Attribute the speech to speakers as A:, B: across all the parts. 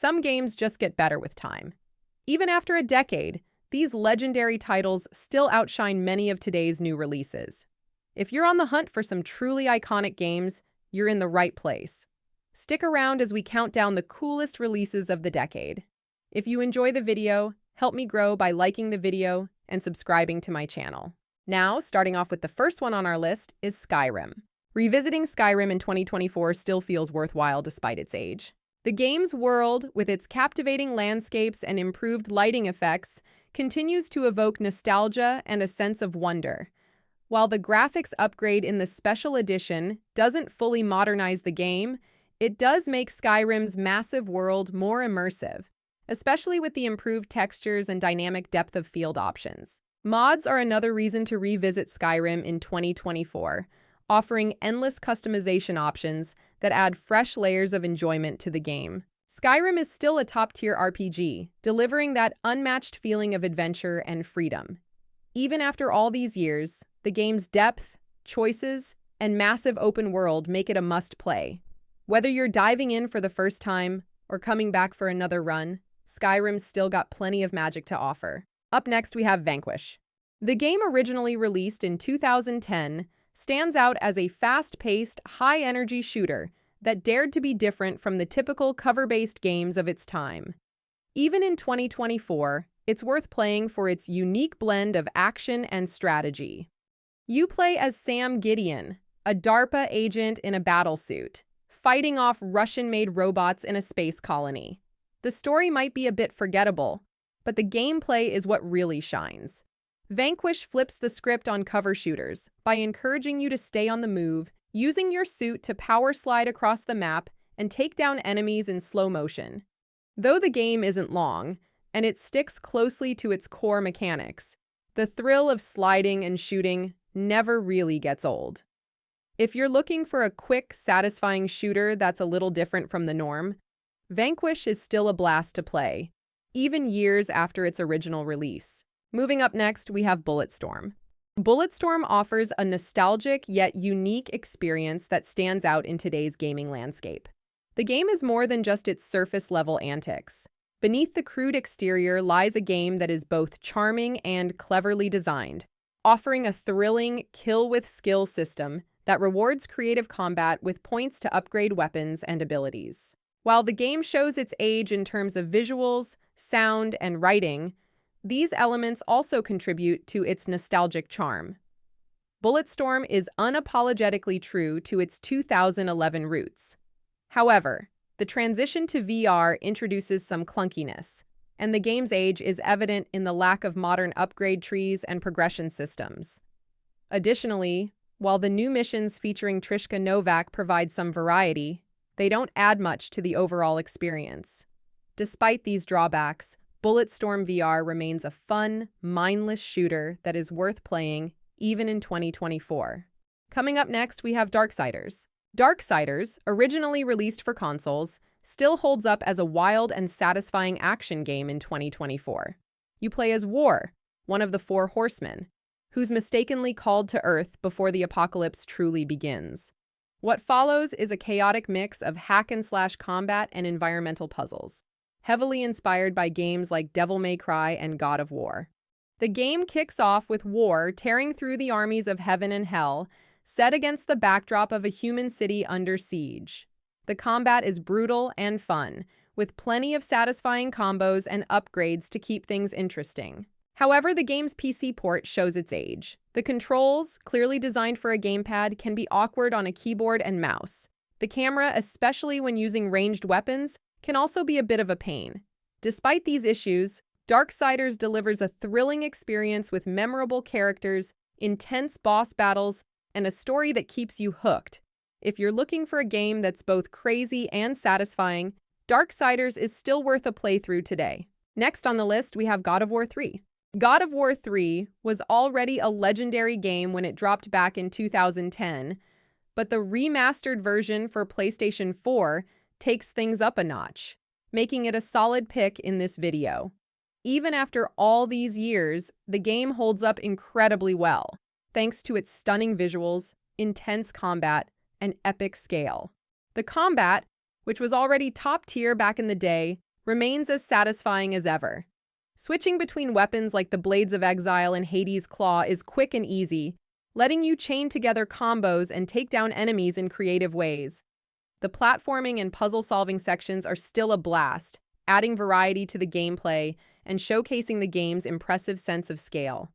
A: some games just get better with time. Even after a decade, these legendary titles still outshine many of today's new releases. If you're on the hunt for some truly iconic games, you're in the right place. Stick around as we count down the coolest releases of the decade. If you enjoy the video, help me grow by liking the video and subscribing to my channel. Now, starting off with the first one on our list is SKYRIM. Revisiting SKYRIM in 2024 still feels worthwhile despite its age. The game's world, with its captivating landscapes and improved lighting effects, continues to evoke nostalgia and a sense of wonder. While the graphics upgrade in the special edition doesn't fully modernize the game, it does make SKYRIM's massive world more immersive, especially with the improved textures and dynamic depth of field options. Mods are another reason to revisit SKYRIM in 2024, offering endless customization options that add fresh layers of enjoyment to the game. SKYRIM is still a top-tier RPG, delivering that unmatched feeling of adventure and freedom. Even after all these years, the game's depth, choices, and massive open world make it a must-play. Whether you're diving in for the first time or coming back for another run, SKYRIM's still got plenty of magic to offer. Up next, we have Vanquish. The game, originally released in 2010, stands out as a fast-paced, high-energy shooter that dared to be different from the typical cover-based games of its time. Even in 2024, it's worth playing for its unique blend of action and strategy. You play as Sam Gideon, a DARPA agent in a battlesuit, fighting off Russian-made robots in a space colony. The story might be a bit forgettable, but the gameplay is what really shines. Vanquish flips the script on cover shooters by encouraging you to stay on the move, using your suit to power slide across the map and take down enemies in slow motion. Though the game isn't long, and it sticks closely to its core mechanics, the thrill of sliding and shooting never really gets old. If you're looking for a quick, satisfying shooter that's a little different from the norm, Vanquish is still a blast to play, even years after its original release. Moving up next, we have Bulletstorm. Bulletstorm offers a nostalgic yet unique experience that stands out in today's gaming landscape. The game is more than just its surface-level antics. Beneath the crude exterior lies a game that is both charming and cleverly designed, offering a thrilling kill-with-skill system that rewards creative combat with points to upgrade weapons and abilities. While the game shows its age in terms of visuals, sound, and writing, these elements also contribute to its nostalgic charm. Bulletstorm is unapologetically true to its 2011 roots. However, the transition to VR introduces some clunkiness, and the game's age is evident in the lack of modern upgrade trees and progression systems. Additionally, while the new missions featuring Trishka Novak provide some variety, they don't add much to the overall experience. Despite these drawbacks, Bulletstorm VR remains a fun, mindless shooter that is worth playing even in 2024. Coming up next, we have Darksiders. Darksiders, originally released for consoles, still holds up as a wild and satisfying action game in 2024. You play as War, one of the Four Horsemen, who's mistakenly called to Earth before the apocalypse truly begins. What follows is a chaotic mix of hack-and-slash combat and environmental puzzles, heavily inspired by games like Devil May Cry and God of War. The game kicks off with War tearing through the armies of heaven and hell, set against the backdrop of a human city under siege. The combat is brutal and fun, with plenty of satisfying combos and upgrades to keep things interesting. However, the game's PC port shows its age. The controls, clearly designed for a gamepad, can be awkward on a keyboard and mouse. The camera, especially when using ranged weapons, can also be a bit of a pain. Despite these issues, Darksiders delivers a thrilling experience with memorable characters, intense boss battles, and a story that keeps you hooked. If you're looking for a game that's both crazy and satisfying, Darksiders is still worth a playthrough today. Next on the list, we have God of War 3. God of War 3 was already a legendary game when it dropped back in 2010, but the remastered version for PlayStation 4 takes things up a notch, making it a solid pick in this video. Even after all these years, the game holds up incredibly well, thanks to its stunning visuals, intense combat, and epic scale. The combat, which was already top tier back in the day, remains as satisfying as ever. Switching between weapons like the Blades of Exile and Hades' Claw is quick and easy, letting you chain together combos and take down enemies in creative ways. The platforming and puzzle-solving sections are still a blast, adding variety to the gameplay and showcasing the game's impressive sense of scale.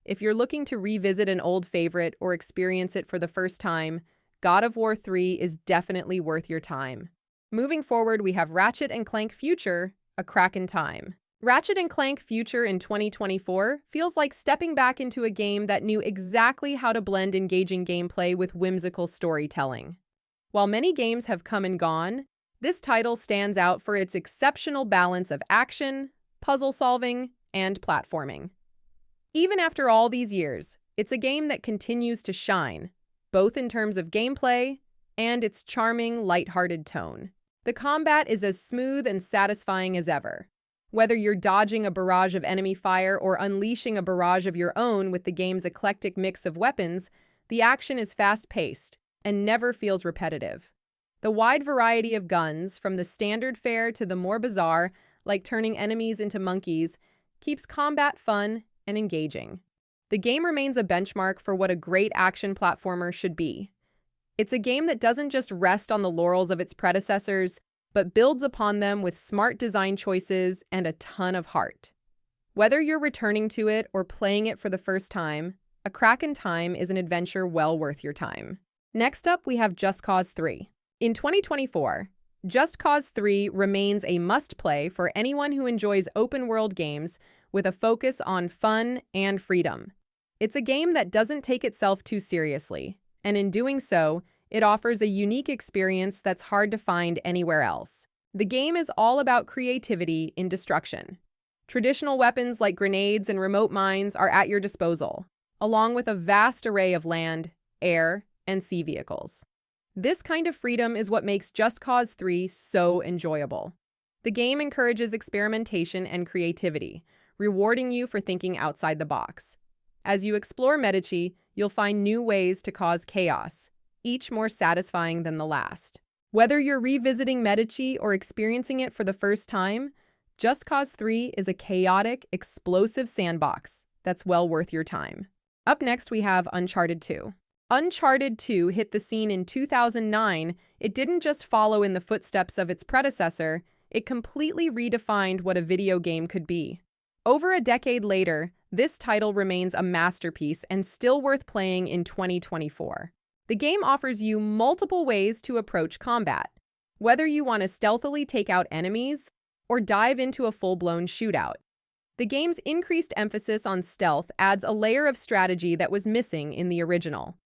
A: If you're looking to revisit an old favorite or experience it for the first time, God of War 3 is definitely worth your time. Moving forward, we have Ratchet and Clank Future, A Crack in Time. Ratchet and Clank Future in 2024 feels like stepping back into a game that knew exactly how to blend engaging gameplay with whimsical storytelling. While many games have come and gone, this title stands out for its exceptional balance of action, puzzle solving, and platforming. Even after all these years, it's a game that continues to shine, both in terms of gameplay and its charming, lighthearted tone. The combat is as smooth and satisfying as ever. Whether you're dodging a barrage of enemy fire or unleashing a barrage of your own with the game's eclectic mix of weapons, the action is fast-paced and never feels repetitive. The wide variety of guns, from the standard fare to the more bizarre, like turning enemies into monkeys, keeps combat fun and engaging. The game remains a benchmark for what a great action platformer should be. It's a game that doesn't just rest on the laurels of its predecessors, but builds upon them with smart design choices and a ton of heart. Whether you're returning to it or playing it for the first time, A Crack in Time is an adventure well worth your time. Next up, we have Just Cause 3. In 2024, Just Cause 3 remains a must-play for anyone who enjoys open-world games with a focus on fun and freedom. It's a game that doesn't take itself too seriously, and in doing so, it offers a unique experience that's hard to find anywhere else. The game is all about creativity in destruction. Traditional weapons like grenades and remote mines are at your disposal, along with a vast array of land, air, and sea vehicles. This kind of freedom is what makes Just Cause 3 so enjoyable. The game encourages experimentation and creativity, rewarding you for thinking outside the box. As you explore Medici, you'll find new ways to cause chaos, each more satisfying than the last. Whether you're revisiting Medici or experiencing it for the first time, Just Cause 3 is a chaotic, explosive sandbox that's well worth your time. Up next, we have Uncharted 2. Uncharted 2 hit the scene in 2009. It didn't just follow in the footsteps of its predecessor, it completely redefined what a video game could be. Over a decade later, this title remains a masterpiece and still worth playing in 2024. The game offers you multiple ways to approach combat, whether you want to stealthily take out enemies or dive into a full-blown shootout. The game's increased emphasis on stealth adds a layer of strategy that was missing in the original.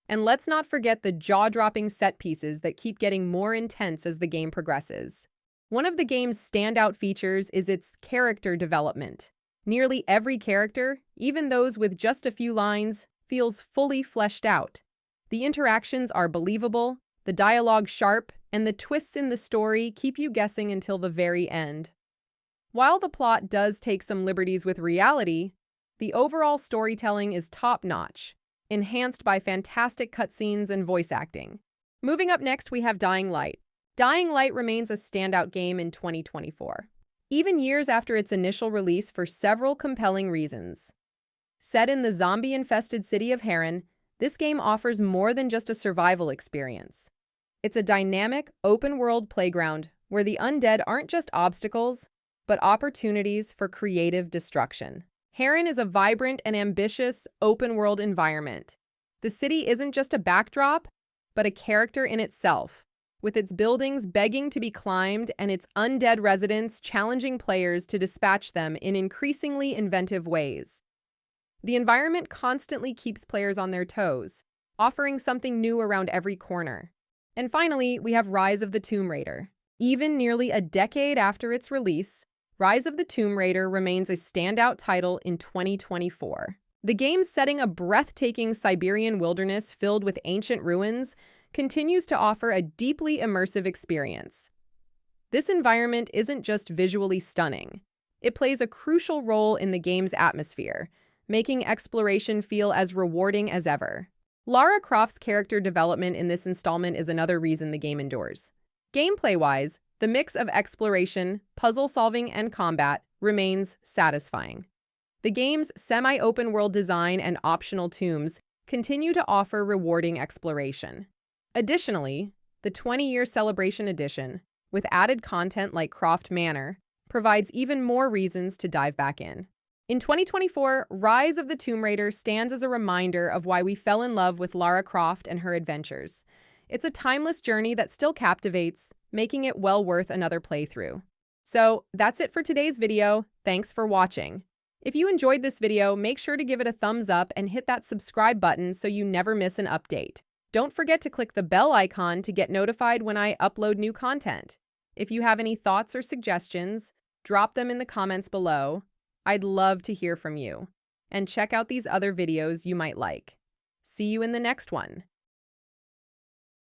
A: And let's not forget the jaw-dropping set pieces that keep getting more intense as the game progresses. One of the game's standout features is its character development. Nearly every character, even those with just a few lines, feels fully fleshed out. The interactions are believable, the dialogue sharp, and the twists in the story keep you guessing until the very end. While the plot does take some liberties with reality, the overall storytelling is top-notch, enhanced by fantastic cutscenes and voice acting. Moving up next, we have Dying Light. Dying Light remains a standout game in 2024, even years after its initial release for several compelling reasons. Set in the zombie-infested city of Harran, this game offers more than just a survival experience. It's a dynamic, open-world playground where the undead aren't just obstacles, but opportunities for creative destruction. Harran is a vibrant and ambitious open-world environment. The city isn't just a backdrop, but a character in itself, with its buildings begging to be climbed and its undead residents challenging players to dispatch them in increasingly inventive ways. The environment constantly keeps players on their toes, offering something new around every corner. And finally, we have Rise of the Tomb Raider. Even nearly a decade after its release, Rise of the Tomb Raider remains a standout title in 2024. The game, setting a breathtaking Siberian wilderness filled with ancient ruins, continues to offer a deeply immersive experience. This environment isn't just visually stunning. It plays a crucial role in the game's atmosphere, making exploration feel as rewarding as ever. Lara Croft's character development in this installment is another reason the game endures. Gameplay-wise, The mix of exploration, puzzle-solving, and combat remains satisfying. The game's semi-open world design and optional tombs continue to offer rewarding exploration. Additionally, the 20-year Celebration Edition, with added content like Croft Manor, provides even more reasons to dive back in. In 2024, Rise of the Tomb Raider stands as a reminder of why we fell in love with Lara Croft and her adventures. It's a timeless journey that still captivates, making it well worth another playthrough. So, that's it for today's video. Thanks for watching. If you enjoyed this video, make sure to give it a thumbs up and hit that subscribe button so you never miss an update. Don't forget to click the bell icon to get notified when I upload new content. If you have any thoughts or suggestions, drop them in the comments below. I'd love to hear from you. And check out these other videos you might like. See you in the next one.